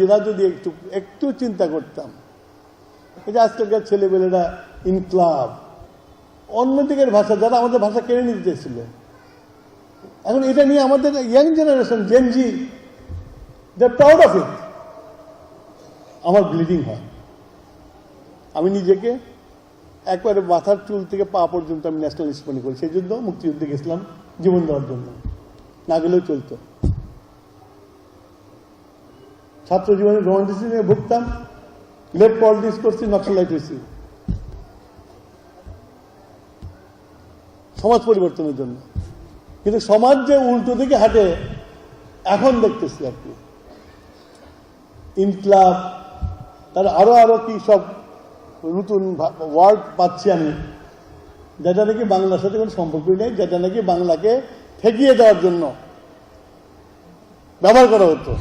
জেলা যদি একটু একটু চিন্তা করতাম, এই যে আজকালকার ছেলেমেয়েরা ইনক্লাব অন্যদিকের ভাষা, যারা আমাদের ভাষা কেড়ে নিতে চেয়েছিল, এখন এটা নিয়ে আমাদের young generation gen Z they proud of it. আমার ব্লিডিং হয়। আমি নিজেকে একবারে মাথার চুল থেকে পা পর্যন্ত আমি ন্যাশনালিস্ট মনে করি। সেই জন্য মুক্তিযুদ্ধে গেছিলাম জীবন দেওয়ার জন্য, না গেলেও চলতো। ছাত্র জীবনে রোমান্টিসিজমে ভুগতাম, লেফট পলিটিক্স করছি, নক্সালাইট হয়েছি সমাজ পরিবর্তনের জন্য। কিন্তু সমাজ যে উল্টো দিকে হাঁটে এখন দেখতেছি আর কি, ইনক্লাব, তার আরো কি সব নতুন ওয়ার্ড পাচ্ছি আমি, যেটা নাকি বাংলার সাথে কোনো সম্পর্কই নেই, যেটা নাকি বাংলাকে ঠেকিয়ে দেওয়ার জন্য ব্যবহার করা হতো।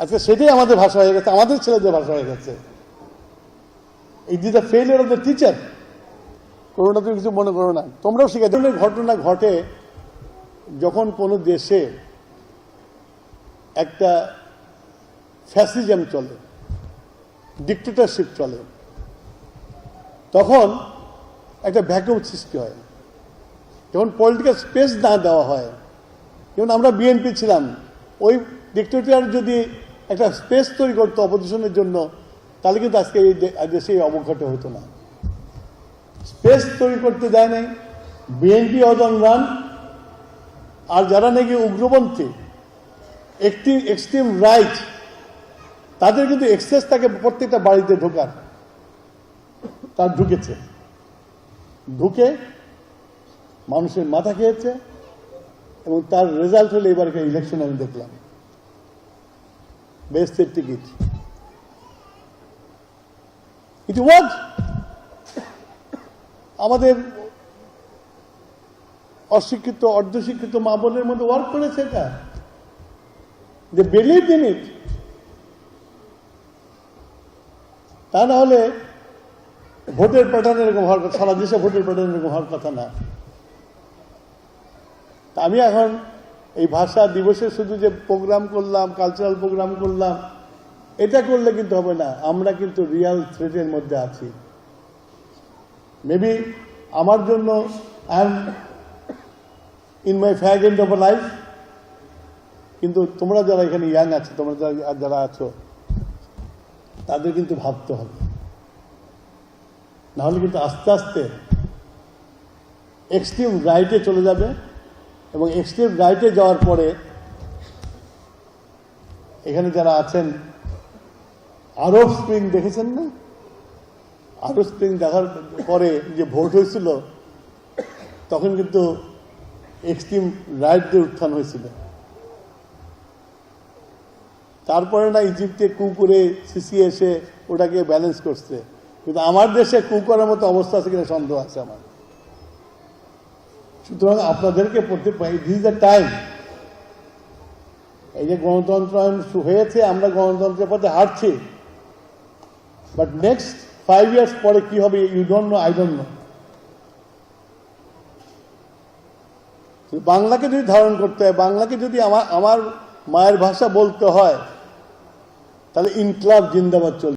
আজকে সেটাই আমাদের ভাষা হয়ে গেছে, আমাদের ছেলেদের ভাষা হয়ে গেছে। It is the failure of the teacher. Corona তুমি কিছু মনে করো না, তোমরাও শিখে। ধরনের ঘটনা ঘটে যখন কোনো দেশে একটা ফ্যাসিজম চলে, ডিক্টেটরশিপ চলে, তখন একটা ভ্যাকুয়াম সৃষ্টি হয়, যখন পলিটিক্যাল স্পেস না দেওয়া হয়। যেমন আমরা বিএনপি ছিলাম, ওই ডিক্টেটর যদি একটা স্পেস তৈরি করতো অপোজিশনের জন্য, তাহলে কিন্তু আজকে এই দেশে এই অবঘটে হতো না। স্পেস তৈরি করতে দেয় নাই বিএনপি অজন রান। আর যারা নাকি উগ্রপন্থী, এক্সট্রিম রাইট, তাদের কিন্তু এক্সেস থাকে প্রত্যেকটা বাড়িতে ঢোকার। তার ঢুকেছে, ঢুকে মানুষের মাথা খেয়েছে, এবং তার রেজাল্ট হলে এবারকার ইলেকশন আমি দেখলাম বেহেশতের টিকিট। ইট ওয়াজ আমাদের অশিক্ষিত অর্ধশিক্ষিত মা বোনের মধ্যে ওয়ার্ক করেছে এটা, যে বিলিভ ইন ইট। তা না হলে ভোটের প্যাটার্ন এরকম হওয়ার কথা, সারা দেশে ভোটের প্যাটার্ন এরকম হওয়ার কথা না। আমি এখন এই ভাষা দিবসে শুধু যে প্রোগ্রাম করলাম, কালচারাল প্রোগ্রাম করলাম, এটা করলে কিন্তু হবে না। আমরা কিন্তু রিয়াল থ্রেটের মধ্যে আছি। মেবি আমার জন্য I am in my fag end of life, কিন্তু তোমরা যারা এখানে ইয়াং আছো, তোমরা যারা আছো, তাদের কিন্তু ভাবতে হবে, নাহলে কিন্তু আস্তে আস্তে এক্সট্রিম রাইটে চলে যাবে। এবং এক্সট্রিম রাইটে যাওয়ার পরে এখানে যারা আছেন, আরব স্প্রিং দেখেছেন না? আরব স্প্রিং দেখার পরে যে ভোট হয়েছিল, তখন কিন্তু এক্সট্রিম রাইটদের উত্থান হয়েছিল। তারপরে না ইজিপ্টে কু করে সিসি এসে ওটাকে ব্যালেন্স করছে। কিন্তু আমার দেশে কু করার মতো অবস্থা আছে কিনা সন্দেহ আছে আমার। সুতরাং আপনাদেরকে পড়তে পারি, দিস ইজ দ্য টাইম। এই যে গণতন্ত্র হয়েছে, আমরা গণতন্ত্রের পথে হাঁটছি, বাট নেক্সট 5 years পরে কি হবে you don't know, I don't know. বাংলাকে যদি ধারণ করতে হয়, বাংলাকে যদি আমার মায়ের ভাষা বলতে হয়, তাহলে ইনকলাব জিন্দাবাদ চলবে।